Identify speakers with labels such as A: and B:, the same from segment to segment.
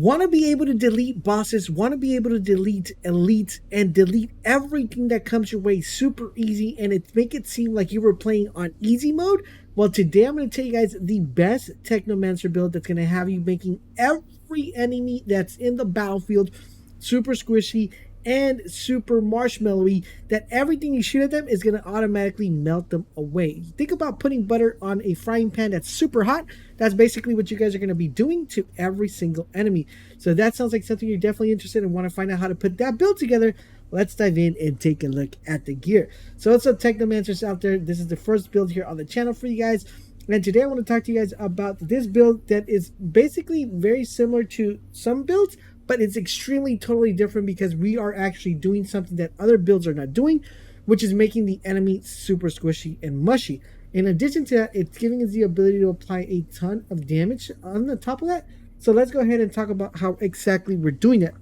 A: Want to be able to delete bosses, want to be able to delete elites, and delete everything that comes your way super easy, and make it seem like you were playing on easy mode? Well, today I'm going to tell you guys the best Technomancer build that's going to have you making every enemy that's in the battlefield super squishy and super marshmallowy, that everything you shoot at them is going to automatically melt them away. Think about putting butter on a frying pan that's super hot. That's basically what you guys are going to be doing to every single enemy. So that sounds like something you're definitely interested in and want to find out how to put that build together. Let's dive in and take a look at the gear. So what's up, Technomancers out there? This is the first build here on the channel for you guys. And today I want to talk to you guys about this build that is basically very similar to some builds, but it's extremely totally different because we are actually doing something that other builds are not doing, which is making the enemy super squishy and mushy. In addition to that, it's giving us the ability to apply a ton of damage on the top of that. So let's go ahead and talk about how exactly we're doing it.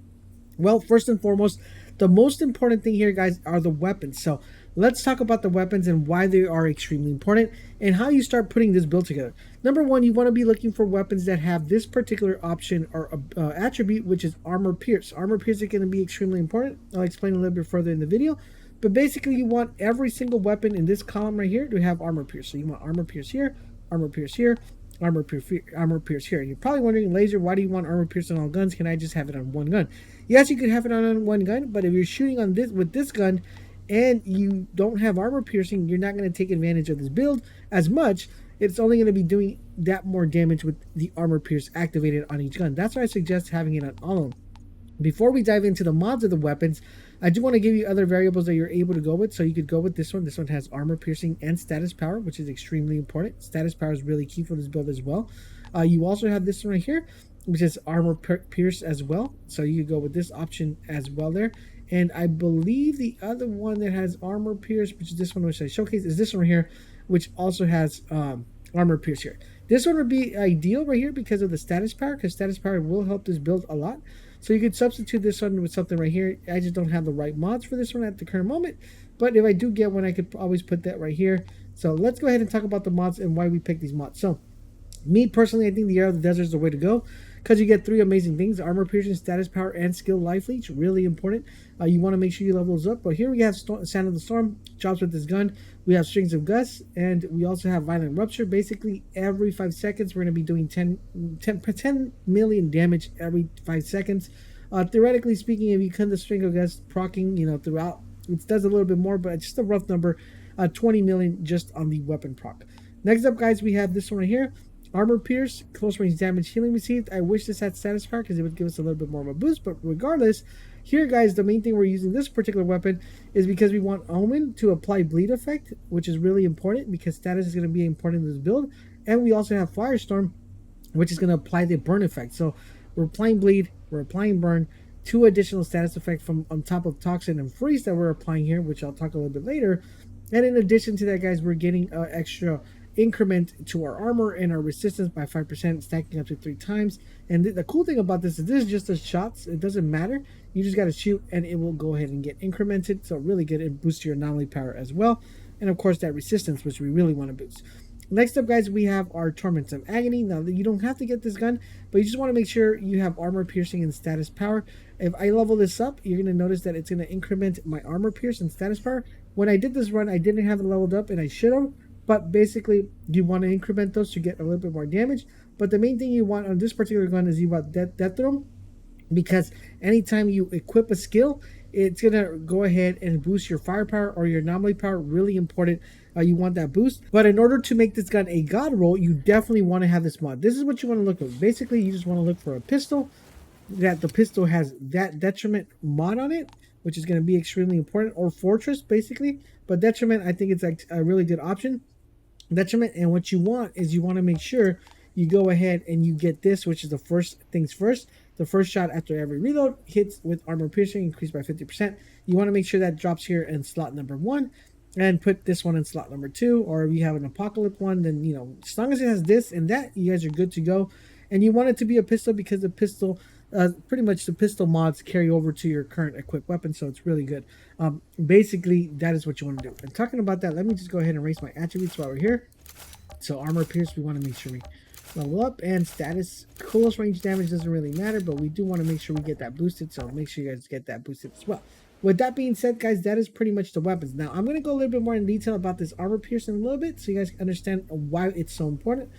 A: Well, first and foremost, the most important thing here, guys, are the weapons. So let's talk about the weapons and why they are extremely important and how you start putting this build together. Number one, you want to be looking for weapons that have this particular option or attribute, which is armor pierce. Armor pierce is going to be extremely important. I'll explain a little bit further in the video. But basically, you want every single weapon in this column right here to have armor pierce. So you want armor pierce here, armor pierce here, armor pierce here. You're probably wondering, Laser, why do you want armor pierce on all guns? Can I just have it on one gun? Yes, you could have it on one gun, but if you're shooting on this with this gun and you don't have armor piercing, you're not going to take advantage of this build as much. It's only going to be doing that more damage with the armor pierce activated on each gun. That's why I suggest having it on all of them. Before we dive into the mods of the weapons, I do want to give you other variables that you're able to go with. So you could go with this one. This one has armor piercing and status power, which is extremely important. Status power is really key for this build as well. You also have this one right here, which is armor pierce as well. So you could go with this option as well there. And I believe the other one that has armor pierce, which is this one, which I showcased, is this one right here, which also has armor pierce here. This one would be ideal right here because of the status power, because status power will help this build a lot. So you could substitute this one with something right here. I just don't have the right mods for this one at the current moment, but if I do get one, I could always put that right here. So let's go ahead and talk about the mods and why we pick these mods. So me personally, I think the Air of the Desert is the way to go because you get three amazing things: armor piercing, status power, and skill life leech. Really important. You want to make sure you level those up. But here we have Sand of the Storm, drops with this gun. We have Strings of Gust, and we also have Violent Rupture. Basically, every 5 seconds, we're going to be doing 10 million damage every 5 seconds. Theoretically speaking, if you cut the String of Gust proccing, throughout, it does a little bit more, but it's just a rough number. 20 million just on the weapon proc. Next up, guys, we have this one right here. Armor pierce, close range damage healing received. I wish this had status power because it would give us a little bit more of a boost, but regardless, here, guys, the main thing we're using this particular weapon is because we want Omen to apply bleed effect, which is really important because status is going to be important in this build. And we also have Firestorm, which is going to apply the burn effect. So we're applying bleed, we're applying burn, 2 additional status effects from on top of Toxin and Freeze that we're applying here, which I'll talk a little bit later. And in addition to that, guys, we're getting extra increment to our armor and our resistance by 5%, stacking up to 3 times. And the cool thing about this is this is just the shots. It doesn't matter. You just got to shoot and it will go ahead and get incremented. So really good. It boosts your anomaly power as well. And of course that resistance, which we really want to boost. Next up, guys, we have our Torments of Agony. Now, you don't have to get this gun, but you just want to make sure you have armor piercing and status power. If I level this up, you're going to notice that it's going to increment my armor pierce and status power. When I did this run, I didn't have it leveled up, and I should have. But basically, you want to increment those to get a little bit more damage. But the main thing you want on this particular gun is you want Death Throw, because anytime you equip a skill, it's going to go ahead and boost your firepower or your anomaly power. Really important. You want that boost. But in order to make this gun a god roll, you definitely want to have this mod. This is what you want to look for. Basically, you just want to look for a pistol that the pistol has that detriment mod on it, which is going to be extremely important, or fortress basically. But detriment, I think it's like a really good option. Detriment, and what you want is you want to make sure you go ahead and you get this, which is the first things first. The first shot after every reload hits with armor piercing, increased by 50%. You want to make sure that drops here in slot number 1 and put this one in slot number 2. Or if you have an apocalypse one, then as long as it has this and that, you guys are good to go. And you want it to be a pistol because the pistol, pretty much the pistol mods carry over to your current equipped weapon, so it's really good. Basically, that is what you want to do. And talking about that, let me just go ahead and erase my attributes while we're here. So armor pierce, we want to make sure we level up, and status close range damage doesn't really matter, but we do want to make sure we get that boosted, so make sure you guys get that boosted as well. With that being said, guys, that is pretty much the weapons. Now I'm going to go a little bit more in detail about this armor piercing a little bit so you guys understand why it's so important.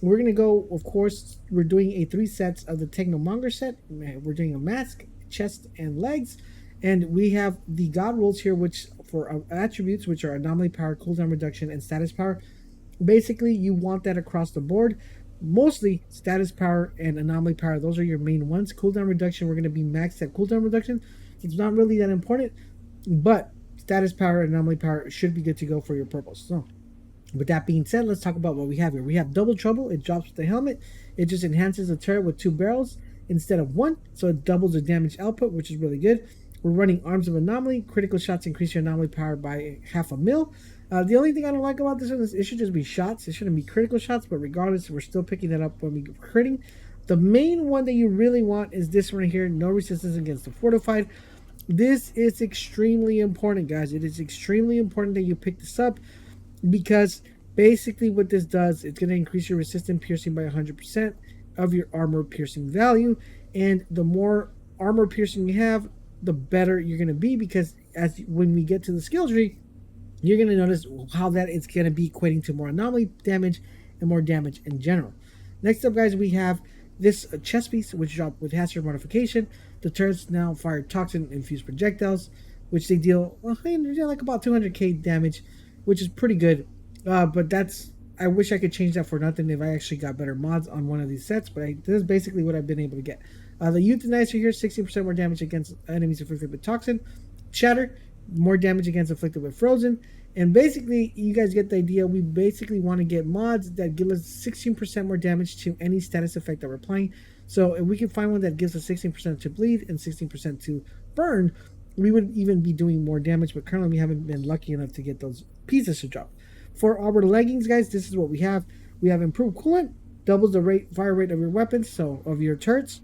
A: We're going to go, of course, we're doing a 3 sets of the Technomancer set. We're doing a mask, chest, and legs. And we have the god rolls here, which for attributes, which are anomaly power, cooldown reduction, and status power. Basically, you want that across the board. Mostly status power and anomaly power. Those are your main ones. Cooldown reduction, we're going to be maxed at cooldown reduction. It's not really that important, but status power and anomaly power should be good to go for your purpose. So with that being said, let's talk about what we have here. We have double trouble. It drops with the helmet. It just enhances the turret with 2 barrels instead of 1, so it doubles the damage output, which is really good. We're running Arms of Anomaly. Critical shots increase your anomaly power by 0.5 mil. The only thing I don't like about this one is it should just be shots. It shouldn't be critical shots, but regardless, we're still picking that up when we're critting. The main one that you really want is this one right here. No resistance against the fortified. This is extremely important, guys. It is extremely important that you pick this up, because basically what this does, it's going to increase your resistance piercing by 100% of your armor piercing value, and the more armor piercing you have, the better you're going to be, because when we get to the skill tree, you're going to notice how that it's going to be equating to more anomaly damage and more damage in general. Next up, guys, we have this chest piece, which dropped with hazard modification. The turrets now fire toxin infused projectiles, which they deal like about 200k damage, which is pretty good. But I wish I could change that for nothing if I actually got better mods on one of these sets, but this is basically what I've been able to get. The Euthanizer here, 16% more damage against enemies afflicted with toxin. Shatter, more damage against afflicted with frozen. And basically, you guys get the idea. We basically want to get mods that give us 16% more damage to any status effect that we're playing. So if we can find one that gives us 16% to bleed and 16% to burn, we would even be doing more damage, but currently we haven't been lucky enough to get those pieces to drop. For Auburn Leggings, guys, this is what we have. We have improved coolant, doubles the fire rate of your weapons, so of your turrets.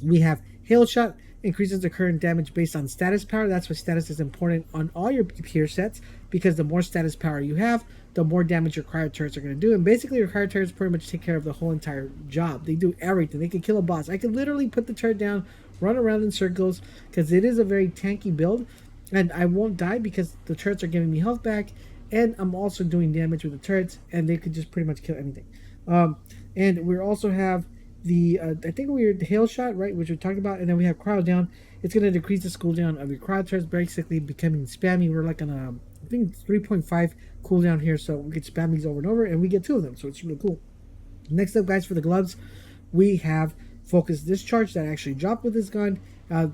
A: We have Hail Shot, increases the current damage based on status power. That's why status is important on all your peer sets, because the more status power you have, the more damage your cryo turrets are going to do. And basically, your cryo turrets pretty much take care of the whole entire job. They do everything. They can kill a boss. I can literally put the turret down, run around in circles, because it is a very tanky build. And I won't die because the turrets are giving me health back, and I'm also doing damage with the turrets, and they could just pretty much kill anything. And we also have the I think we were the Hail Shot, right, which we talked about, and then we have Cryo Down. It's going to decrease the cooldown of your cryo turrets, basically becoming spammy. We're like on a, I think 3.5 cooldown here, so we get spam these over and over, and we get 2 of them, so it's really cool. Next up, guys, for the gloves, we have Focus Discharge that actually dropped with this gun.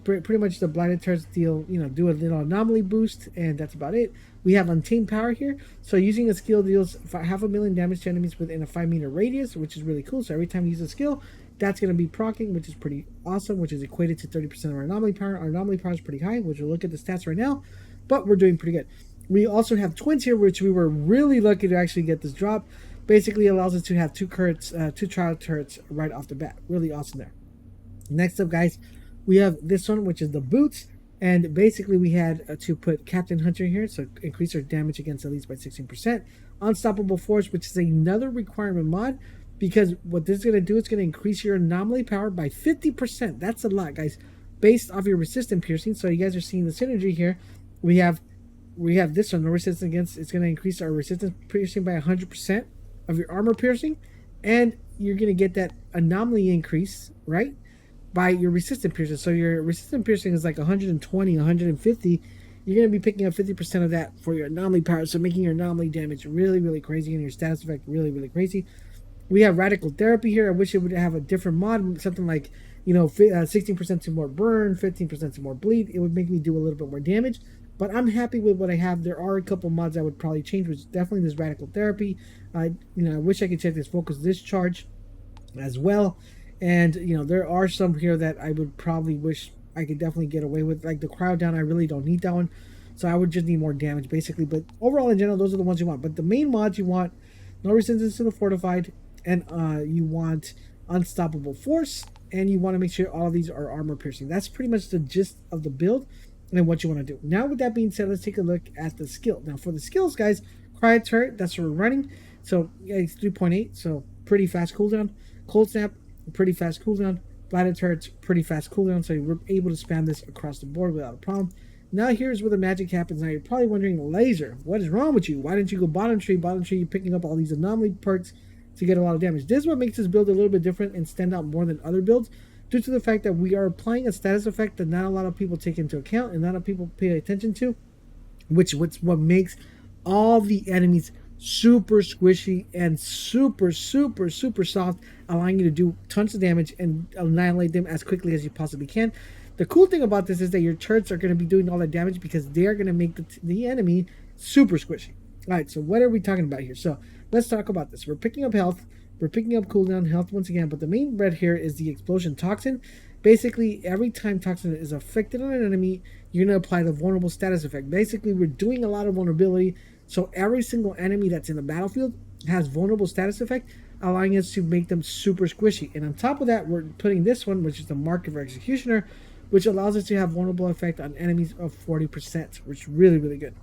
A: Pretty much the blinded turrets do a little anomaly boost, and that's about it. We have Untamed Power here, so using a skill deals 500,000 damage to enemies within a 5-meter radius, which is really cool. So every time you use a skill, that's going to be proccing, which is pretty awesome, which is equated to 30% of our anomaly power. Our anomaly power is pretty high, which we'll look at the stats right now, but we're doing pretty good. We also have Twins here, which we were really lucky to actually get this drop. Basically allows us to have 2 trial turrets right off the bat. Really awesome there. Next up, guys, we have this one, which is the boots. And basically we had to put Captain Hunter here, so increase our damage against elites by 16%. Unstoppable Force, which is another requirement mod, because what this is going to do, it's going to increase your anomaly power by 50%. That's a lot, guys, based off your resistant piercing. So you guys are seeing the synergy here. We have this one, no resistance against. It's going to increase our resistance piercing by 100% of your armor piercing, and you're going to get that anomaly increase, right, by your resistant piercing. So your resistant piercing is like 120, 150. You're going to be picking up 50% of that for your anomaly power, so making your anomaly damage really, really crazy, and your status effect really, really crazy. We have Radical Therapy here. I wish it would have a different mod, something like 16% to more burn, 15% to more bleed. It would make me do a little bit more damage, but I'm happy with what I have. There are a couple mods I would probably change, which is definitely this Radical Therapy. I wish I could check this Focus Discharge as well. And there are some here that I would probably wish I could definitely get away with, like the Cryo Down. I really don't need that one, so I would just need more damage basically. But overall, in general, those are the ones you want. But the main mods you want: no resistance to the fortified, and you want Unstoppable Force, and you want to make sure all of these are armor piercing. That's pretty much the gist of the build and what you want to do. Now, with that being said, let's take a look at the skill. Now, for the skills, guys, Cryo Turret, that's what we're running. So yeah, it's 3.8. So pretty fast cooldown. Cold Snap, pretty fast cooldown. Bladed Turrets, pretty fast cooldown, so we're able to spam this across the board without a problem. Now here's where the magic happens. Now you're probably wondering, Laser, what is wrong with you? Why didn't you go bottom tree? Bottom tree, you're picking up all these anomaly perks to get a lot of damage. This is what makes this build a little bit different and stand out more than other builds, due to the fact that we are applying a status effect that not a lot of people take into account and not a lot of people pay attention to, which what makes all the enemies super squishy and super soft, allowing you to do tons of damage and annihilate them as quickly as you possibly can. The cool thing about this is that your turrets are going to be doing all that damage because they are going to make the enemy super squishy. All right, so what are we talking about here? So let's talk about this. We're picking up health, we're picking up cooldown health once again, but the main red here is the explosion toxin. Basically, every time toxin is affected on an enemy, you're going to apply the vulnerable status effect. Basically, we're doing a lot of vulnerability, so every single enemy that's in the battlefield has vulnerable status effect, allowing us to make them super squishy. And on top of that, we're putting this one, which is the Mark of Executioner, which allows us to have vulnerable effect on enemies of 40%, which is really, really good.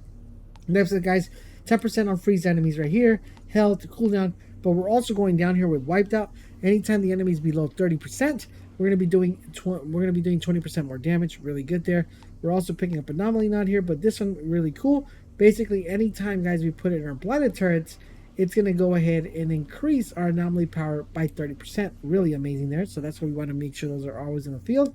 A: Next up, guys, 10% on freeze enemies right here, health, cooldown, but we're also going down here with wiped out. Anytime the enemy is below 30%, we're going to be doing 20% more damage. Really good there. We're also picking up anomaly knot here, but this one really cool. Basically, anytime, guys, we put it in our blinded turrets, it's going to go ahead and increase our anomaly power by 30%. Really amazing there. So that's why we want to make sure those are always in the field.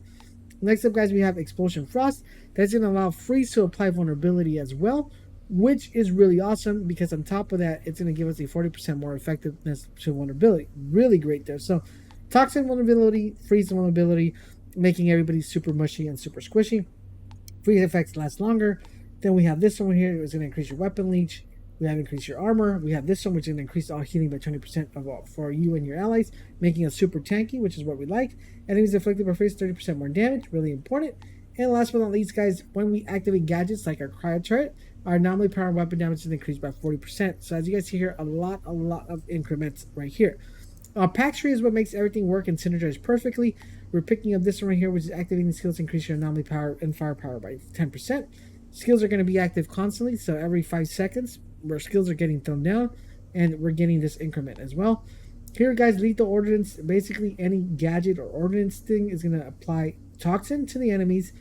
A: Next up, guys, we have Explosion Frost. That's going to allow freeze to apply vulnerability as well, which is really awesome because on top of that, it's going to give us a 40% more effectiveness to vulnerability. Really great there. So toxin vulnerability, freeze vulnerability, making everybody super mushy and super squishy. Freeze effects last longer. Then we have this one here, it's going to increase your weapon leech. We have increased your armor. We have this one, which is going to increase all healing by 20% for you and your allies, making us super tanky, which is what we like. Enemies afflicted by freeze, 30% more damage, really important. And last but not least, guys, when we activate gadgets like our cryo turret, our anomaly power and weapon damage is increased by 40%. So as you guys see here, a lot of increments right here. Pack tree is what makes everything work and synergize perfectly. We're picking up this one right here, which is activating skills to increase your anomaly power and firepower by 10%. Skills are going to be active constantly, so every 5 seconds, where skills are getting thrown down, and we're getting this increment as well. Here, guys, lethal ordnance. Basically, any gadget or ordnance thing is going to apply toxin to the enemies,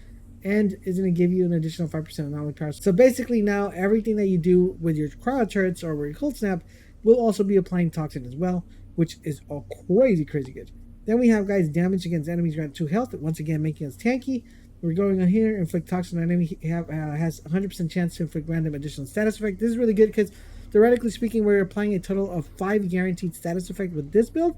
A: and is going to give you an additional 5% anomaly power. So basically, now everything that you do with your cryo turrets or with your cold snap will also be applying toxin as well, which is all crazy good. Then we have, guys, damage against enemies grant 2 health, once again making us tanky. We're going on here, inflict toxin on enemy has 100% chance to inflict random additional status effect. This is really good because theoretically speaking, we're applying a total of 5 guaranteed status effect with this build.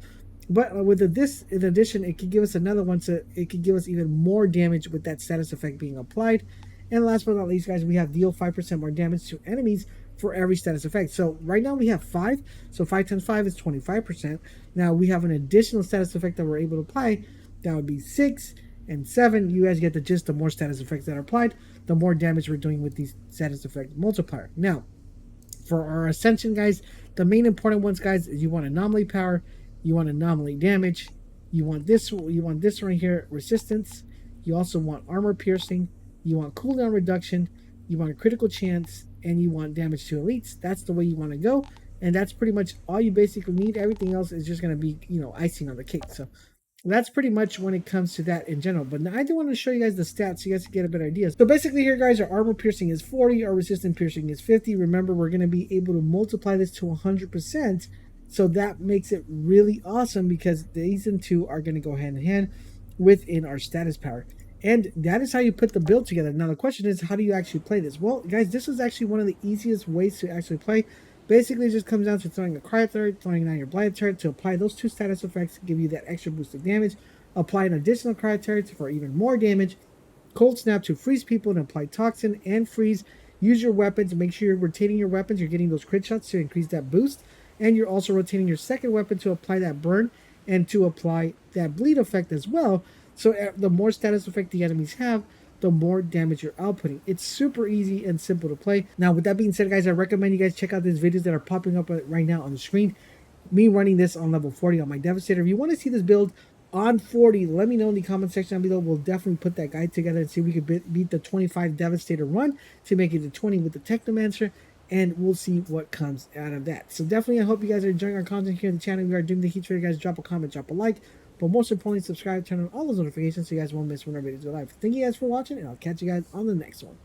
A: But with this, in addition, it could give us another one, so it could give us even more damage with that status effect being applied. And last but not least, guys, we have deal 5% more damage to enemies for every status effect. So right now we have 5, so 5 times 5 is 25%. Now we have an additional status effect that we're able to apply. That would be 6 and 7. You guys get the gist. The more status effects that are applied, the more damage we're doing with these status effect multiplier. Now, for our Ascension, guys, the main important ones, guys, is you want anomaly power, you want anomaly damage, you want this right here, resistance. You also want armor piercing, you want cooldown reduction, you want a critical chance, and you want damage to elites. That's the way you want to go, and that's pretty much all you basically need. Everything else is just going to be, icing on the cake. So that's pretty much when it comes to that in general. But now I do want to show you guys the stats so you guys can get a better idea. So basically here, guys, our armor piercing is 40, our resistant piercing is 50. Remember, we're going to be able to multiply this to 100%. So that makes it really awesome because these two are going to go hand in hand within our status power. And that is how you put the build together. Now the question is, how do you actually play this? Well, guys, this is actually one of the easiest ways to actually play. Basically, it just comes down to throwing a cryo turret, throwing down your blind turret to apply those 2 status effects, give you that extra boost of damage, apply an additional cryo turret for even more damage, cold snap to freeze people and apply toxin and freeze. Use your weapons, make sure you're rotating your weapons, you're getting those crit shots to increase that boost, and you're also rotating your second weapon to apply that burn and to apply that bleed effect as well. So the more status effect the enemies have, the more damage you're outputting. It's super easy and simple to play. Now, with that being said, guys, I recommend you guys check out these videos that are popping up right now on the screen. Me running this on level 40 on my Devastator. If you want to see this build on 40, let me know in the comment section down below. We'll definitely put that guide together and see if we could beat the 25 Devastator run to make it to 20 with the Technomancer. and we'll see what comes out of that. So definitely, I hope you guys are enjoying our content here on the channel. We are doing the heat for you guys. Drop a comment, drop a like, but most importantly, subscribe, turn on all those notifications so you guys won't miss when our videos go live. Thank you guys for watching, and I'll catch you guys on the next one.